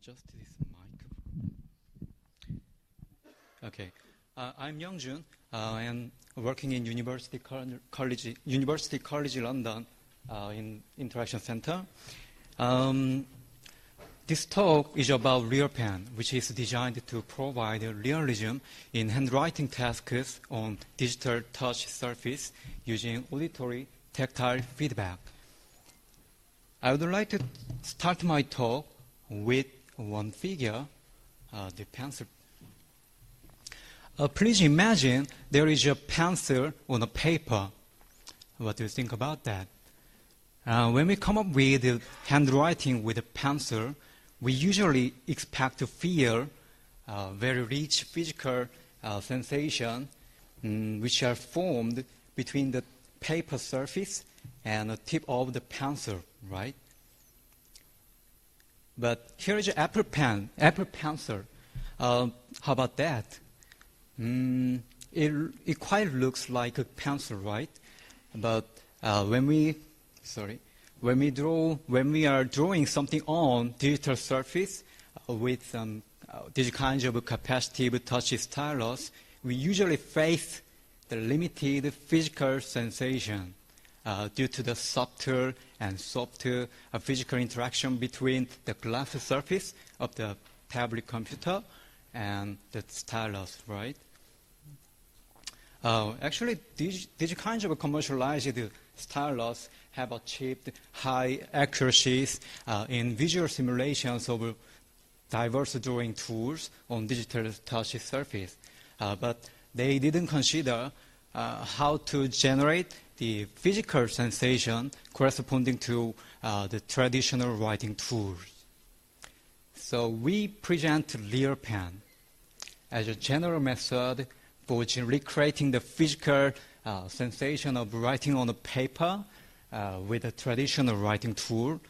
adjust this mic. Okay, I'm Youngjun, and working in University College London in Interaction Center. This talk is about RealPen, which is designed to provide realism in handwriting tasks on digital touch surface using auditory-tactile feedback. I would like to start my talk with one figure, the pencil. Please imagine there is a pencil on a paper. What do you think about that? When we come up with handwriting with a pencil, we usually expect to feel very rich physical sensation which are formed between the paper surface and the tip of the pencil, right? But here is an Apple pencil. How about that? It quite looks like a pencil, right? But when we are drawing something on digital surface with these kinds of capacitive touch stylus, we usually face the limited physical sensation due to the subtle and softer physical interaction between the glass surface of the tablet computer and the stylus, right? Actually, these kinds of commercialized stylus have achieved high accuracies in visual simulations of diverse drawing tools on digital touch surface. But they didn't consider how to generate the physical sensation corresponding to the traditional writing tools. So we present RealPen as a general method for recreating the physical sensation of writing on a paper with a traditional writing tool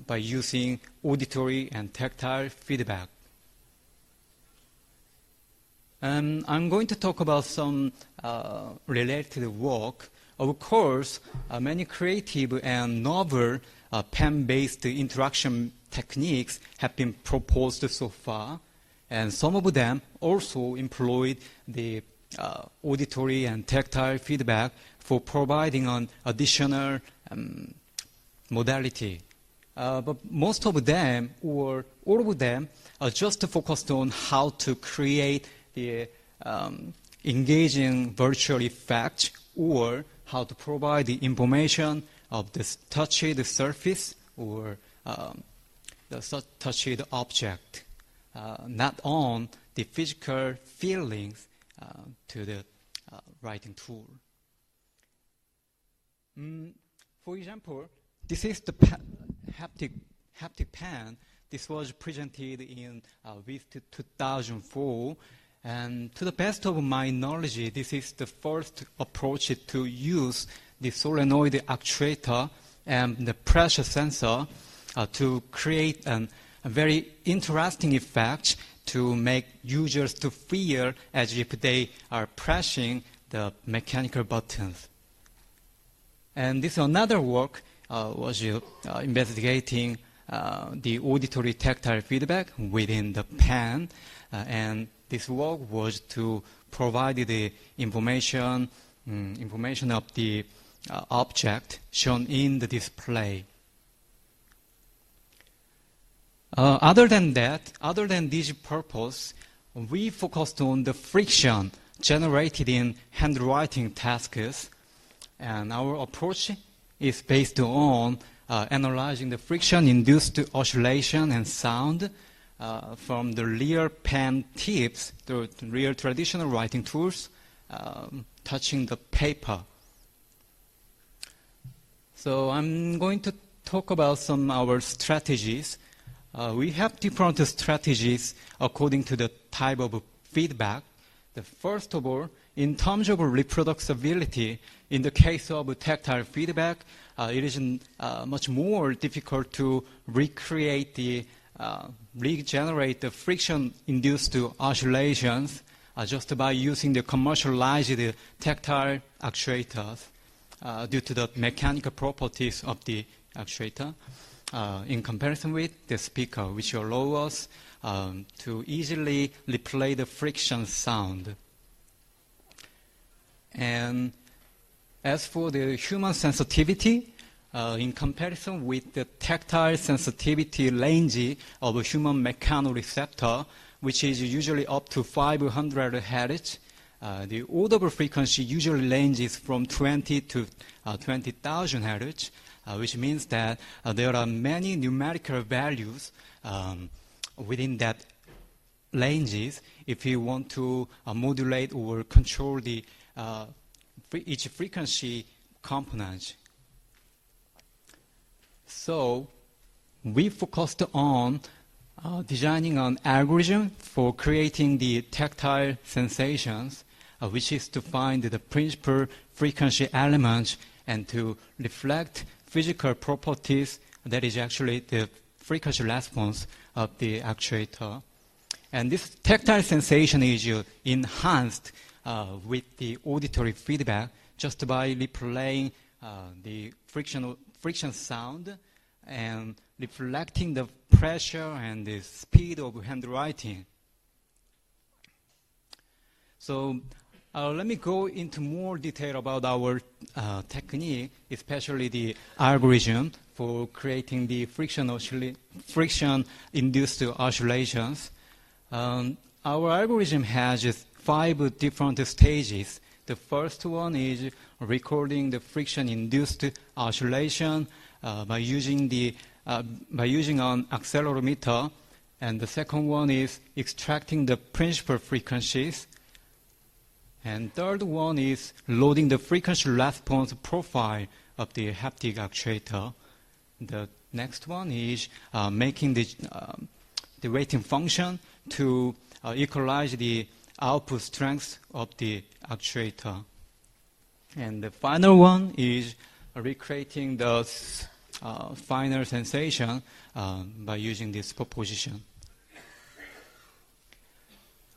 by using auditory and tactile feedback. I'm going to talk about some related work. Of course, many creative and novel pen-based interaction techniques have been proposed so far, and some of them also employed the auditory and tactile feedback for providing an additional modality. But most of them, or all of them, are just focused on how to create the engaging virtual effect or how to provide the information of the touched surface or the touched object, not on the physical feelings to the writing tool. For example, this is the haptic pen. This was presented in UIST 2004. And to the best of my knowledge, this is the first approach to use the solenoid actuator and the pressure sensor to create a very interesting effect to make users to feel as if they are pressing the mechanical buttons. And this another work was investigating the auditory tactile feedback within the pen, and this work was to provide the information of the object shown in the display. Other than this purpose, we focused on the friction generated in handwriting tasks, and our approach is based on analyzing the friction-induced oscillation and sound from the real pen tips, the real traditional writing tools, touching the paper. So I'm going to talk about some of our strategies. We have different strategies according to the type of feedback. The first of all, in terms of reproducibility, in the case of tactile feedback, it is much more difficult to regenerate the friction-induced oscillations just by using the commercialized tactile actuators due to the mechanical properties of the actuator. in comparison with the speaker, which allows us to easily replay the friction sound. And as for the human sensitivity, in comparison with the tactile sensitivity range of a human mechanoreceptor, which is usually up to 500 Hz, the audible frequency usually ranges from 20 to 20,000 Hz, which means that there are many numerical values within that ranges if you want to modulate or control the each frequency component. So we focused on designing an algorithm for creating the tactile sensations, which is to find the principal frequency elements and to reflect physical properties, that is actually the frequency response of the actuator. And this tactile sensation is enhanced with the auditory feedback just by replaying the friction sound and reflecting the pressure and the speed of handwriting. So let me go into more detail about our technique, especially the algorithm for creating the friction-induced oscillations. Our algorithm has 5 different stages. The first one is recording the friction-induced oscillation by using an accelerometer, and the second one is extracting the principal frequencies, and third one is loading the frequency response profile of the haptic actuator. The next one is making the weighting function to equalize the output strength of the actuator. And the final one is recreating the final sensation by using this superposition.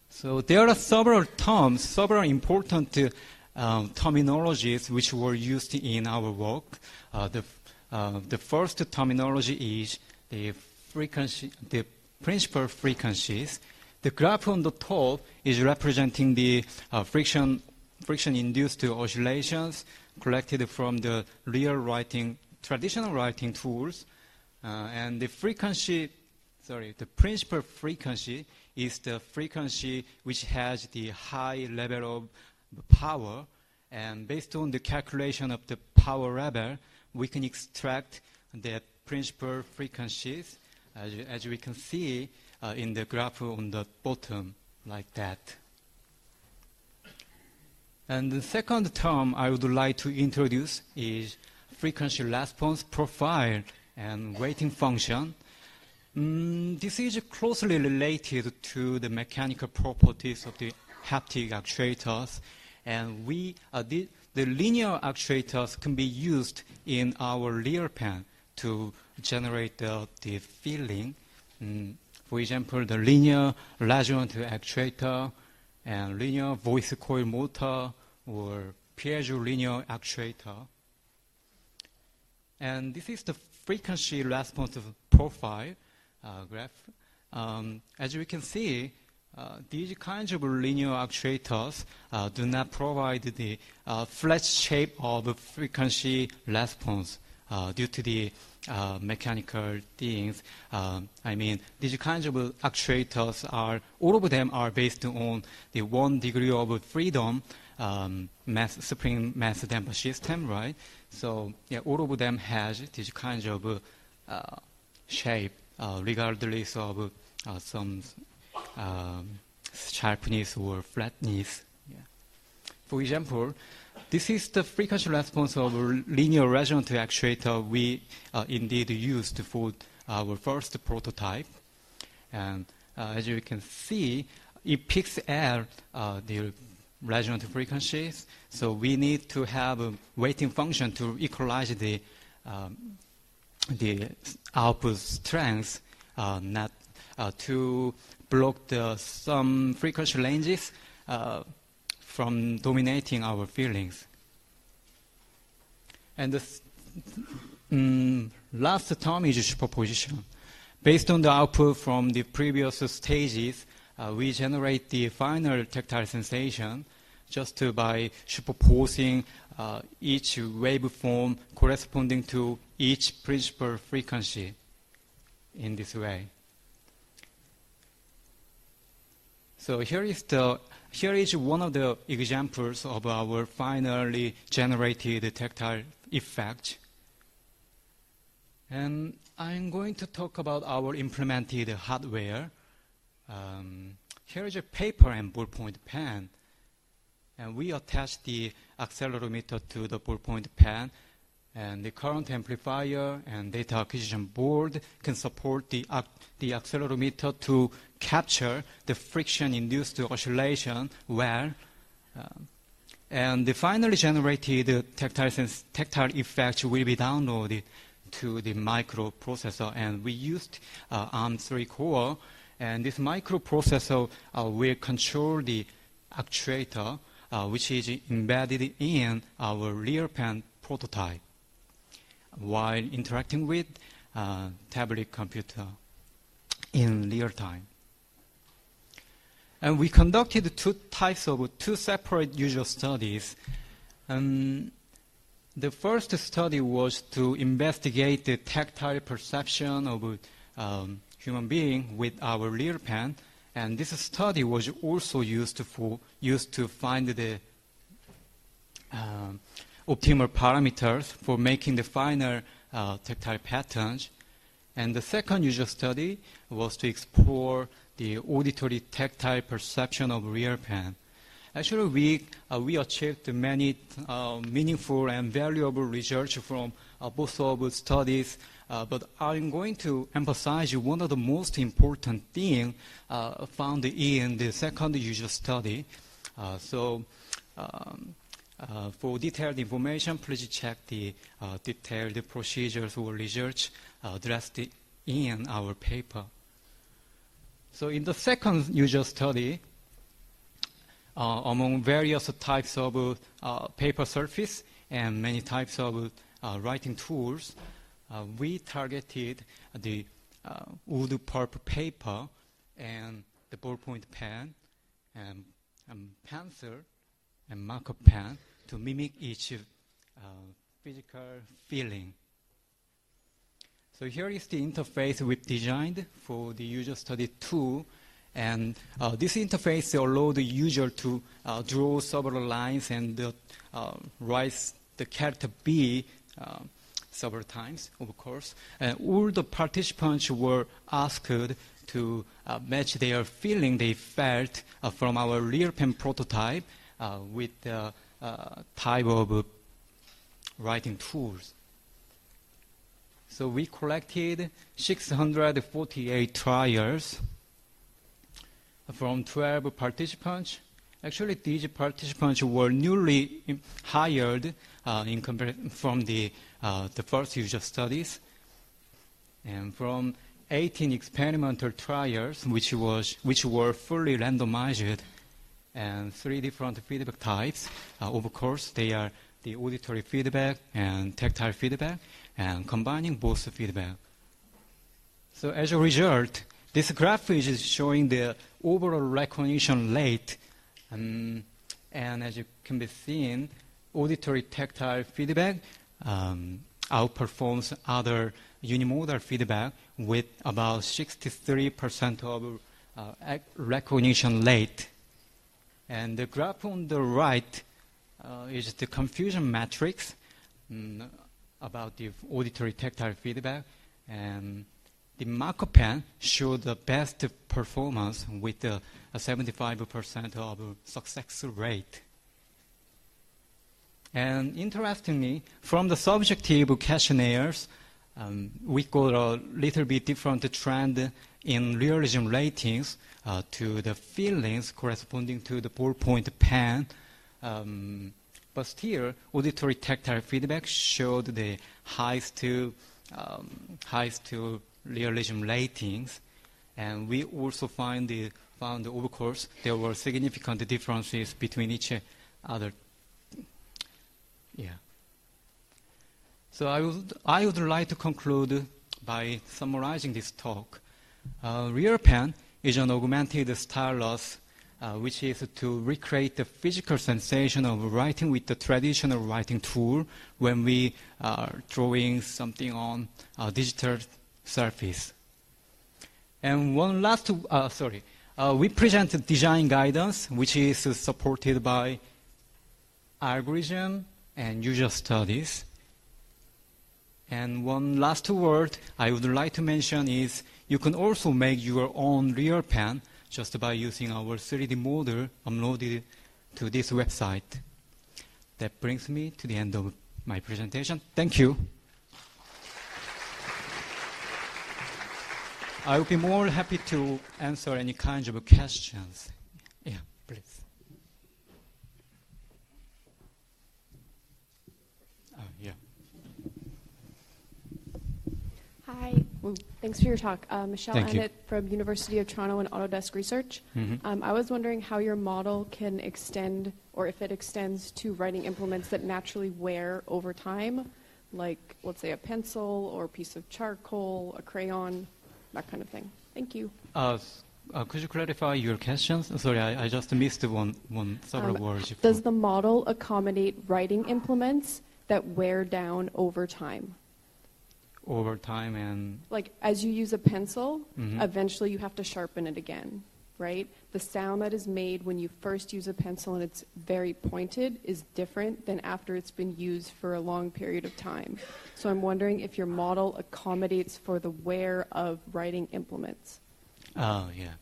So there are several terms, several important terminologies which were used in our work. The first terminology is the principal frequencies. The graph on the top is representing the friction-induced oscillations collected from the traditional writing tools, and the principal frequency is the frequency which has the high level of power, and based on the calculation of the power level, we can extract the principal frequencies, as we can see in the graph on the bottom, like that. And the second term I would like to introduce is frequency response profile and weighting function. This is closely related to the mechanical properties of the haptic actuators, and the linear actuators can be used in our RealPen to generate the feeling. For example, the linear resonant actuator and linear voice coil motor or piezo linear actuator. And this is the frequency response profile graph. As we can see, these kinds of linear actuators do not provide the flat shape of frequency response due to the mechanical things. These kinds of actuators all of them are based on the 1 degree of freedom spring mass damper system, right? So yeah, all of them has these kinds of shape, regardless of some sharpness or flatness. Yeah. For example, this is the frequency response of a linear resonant actuator we indeed used for our first prototype. And as you can see, it picks out the resonant frequencies. So we need to have a weighting function to equalize the output strength, not to block some frequency ranges from dominating our feelings. And last term is superposition. Based on the output from the previous stages, we generate the final tactile sensation just by superposing each waveform corresponding to each principal frequency in this way. So here is one of the examples of our finally generated tactile effect. And I'm going to talk about our implemented hardware. Here is a paper and ballpoint pen. And we attach the accelerometer to the ballpoint pen. And the current amplifier and data acquisition board can support the accelerometer to capture the friction-induced oscillation well. And the finally generated tactile effect will be downloaded to the microprocessor. And we used ARM3 core. And this microprocessor will control the actuator, which is embedded in our RealPen prototype, while interacting with tablet computer in real time. And we conducted two separate user studies. The first study was to investigate the tactile perception of human being with our RealPen, and this study was also used to find the optimal parameters for making the final tactile patterns. And the second user study was to explore the auditory-tactile perception of RealPen. Actually, we achieved many meaningful and valuable research from both of studies, but I'm going to emphasize one of the most important things found in the second user study. For detailed information, please check the detailed procedures or research addressed in our paper. So in the second user study, among various types of paper surface and many types of writing tools, we targeted the wood pulp paper and the ballpoint pen and pencil and marker pen to mimic each physical feeling. So here is the interface we've designed for the user study 2. And this interface allows the user to draw several lines and write the character B several times, of course. And all the participants were asked to match their feeling they felt from our RealPen prototype with the type of writing tools. So we collected 648 trials from 12 participants. Actually, these participants were newly hired in comparison from the first user studies, and from 18 experimental trials, which were fully randomized, and 3 different feedback types. Of course, they are the auditory feedback and tactile feedback, and combining both feedback. So as a result, this graph is showing the overall recognition rate, and as you can be seen, auditory-tactile feedback outperforms other unimodal feedback with about 63% of recognition rate. And the graph on the right is the confusion matrix about the auditory-tactile feedback, and the marker pen showed the best performance with a 75% of success rate. And interestingly, from the subjective questionnaires, we got a little bit different trend in realism ratings to the feelings corresponding to the ballpoint pen. But still, auditory-tactile feedback showed the highest realism ratings, and we also found, of course, there were significant differences between each other. Yeah. So I would like to conclude by summarizing this talk. RealPen is an augmented stylus, which is to recreate the physical sensation of writing with the traditional writing tool when we are drawing something on a digital surface. And one last, we present design guidance, which is supported by algorithm and user studies. And one last word I would like to mention is you can also make your own RealPen just by using our 3D model uploaded to this website. That brings me to the end of my presentation. Thank you. I will be more happy to answer any kinds of questions. Yeah, please. Yeah. Hi. Thanks for your talk. Michelle Thank you. Annett from University of Toronto and Autodesk Research. I was wondering how your model can extend, or if it extends to writing implements that naturally wear over time, like, let's say, a pencil or a piece of charcoal, a crayon, that kind of thing. Thank you. Could you clarify your questions? Sorry, I just missed several words. Does the model accommodate writing implements that wear down over time? Over time and... Like, as you use a pencil, eventually you have to sharpen it again, right? The sound that is made when you first use a pencil and it's very pointed is different than after it's been used for a long period of time. So I'm wondering if your model accommodates for the wear of writing implements. Oh, yeah.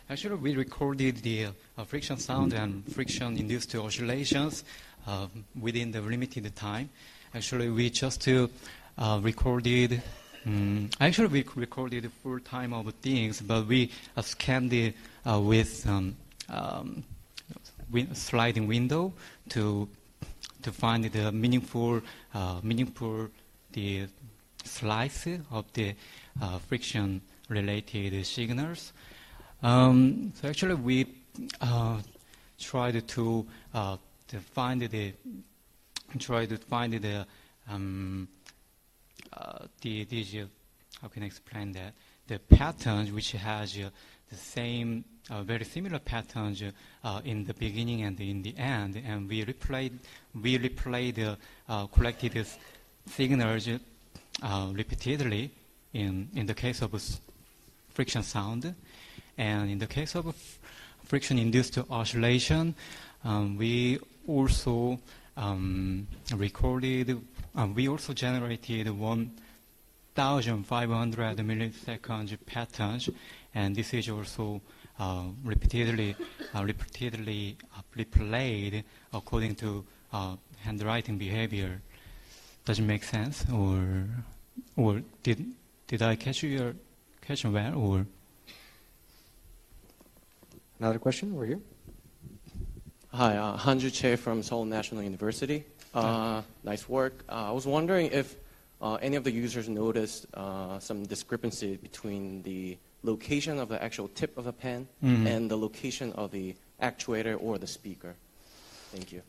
Actually, we recorded the friction sound and friction-induced oscillations within the limited time. Actually, we just recorded, actually we recorded the full time of things, but we scanned it with sliding window to find the meaningful the slice of the friction related signals. So actually we tried to find the how can I explain that? The patterns which has the same, very similar patterns in the beginning and in the end, and we replayed the collected signals repeatedly in the case of friction sound, and in the case of friction-induced oscillation, we also we also generated 1,500 milliseconds patterns, and this is also repeatedly replayed according to handwriting behavior. Does it make sense, or did I catch your question well, or? Another question over here. Hi, Hanju Che from Seoul National University. Nice work. I was wondering if any of the users noticed some discrepancy between the location of the actual tip of the pen and the location of the actuator or the speaker. Thank you.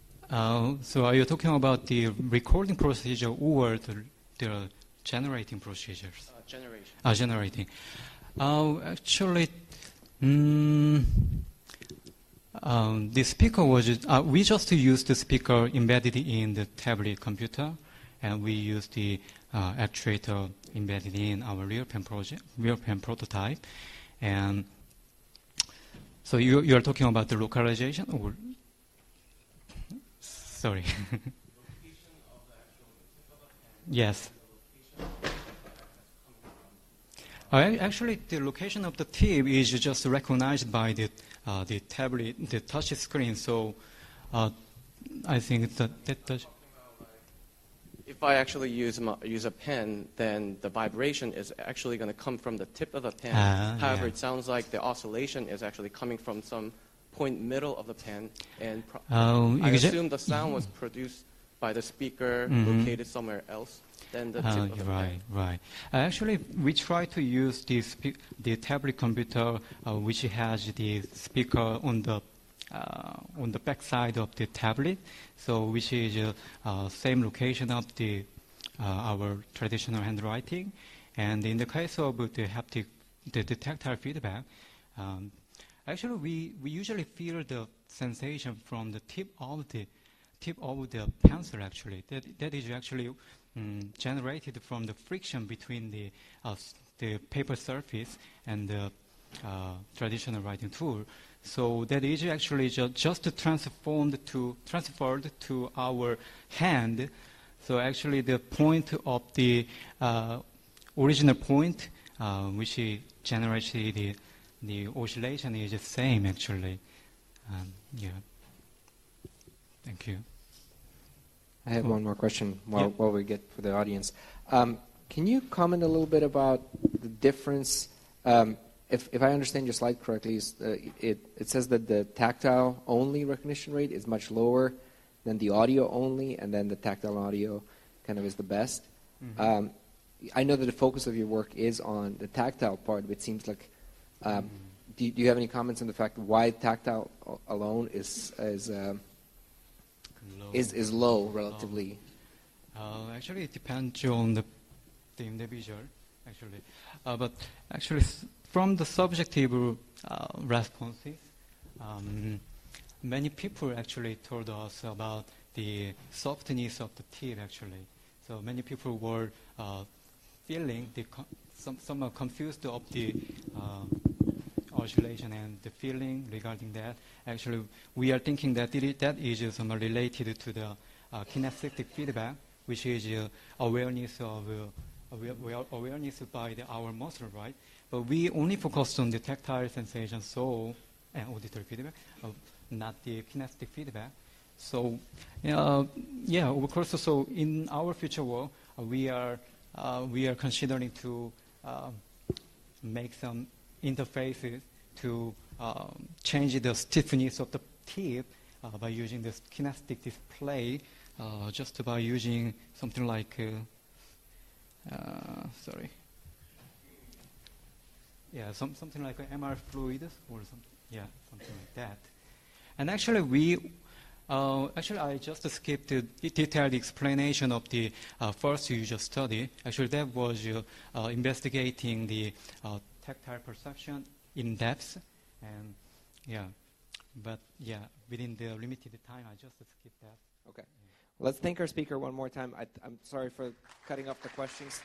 So are you talking about the recording procedure or the generating procedures? Generation. Generating. Actually, the speaker was, we just used the speaker embedded in the tablet computer, and we used the actuator embedded in our RealPen prototype. And so you are talking about the localization, or? Sorry. Location of the actual tip of the pen. Yes. Actually, the location of the tip is just recognized by the tablet, the touch screen. So I think that does. If I actually use a pen, then the vibration is actually going to come from the tip of the pen. However, yeah. It sounds like the oscillation is actually coming from some point middle of the pen, and I assume the sound was produced by the speaker located somewhere else than the tip of the pen. Right. Actually, we try to use the tablet computer, which has the speaker on the back side of the tablet, so which is same location of the our traditional handwriting. And in the case of the haptic, the tactile feedback, actually we usually feel the sensation from the tip of the pencil. Actually, that is actually generated from the friction between the paper surface and the traditional writing tool. So that is actually just transferred to our hand. So actually the point of the original point, which generates the oscillation, is the same actually. Yeah. Thank you. I have one more question while we get for the audience. Can you comment a little bit about the difference? If I understand your slide correctly, it says that the tactile only recognition rate is much lower than the audio only, and then the tactile audio kind of is the best. Mm-hmm. I know that the focus of your work is on the tactile part, but it seems like, do you have any comments on the fact why tactile alone is low relatively? Actually, it depends on the individual, actually. But actually, from the subjective responses, many people actually told us about the softness of the tip, actually. So many people were feeling somewhat confused of the oscillation and the feeling regarding that. Actually, we are thinking that that is somewhat related to the kinesthetic feedback, which is awareness by our muscle, right? But we only focused on the tactile sensation, and auditory feedback, not the kinesthetic feedback. So, of course. So in our future work, we are considering to make some interfaces to change the stiffness of the tip by using this kinesthetic display, just by using something like, something like an MR fluid or something like that. And actually, I just skipped the detailed explanation of the first user study. Actually, that was investigating the tactile perception in depth, and within the limited time, I just skipped that. Okay. Let's thank our speaker one more time. I'm sorry for cutting off the questions.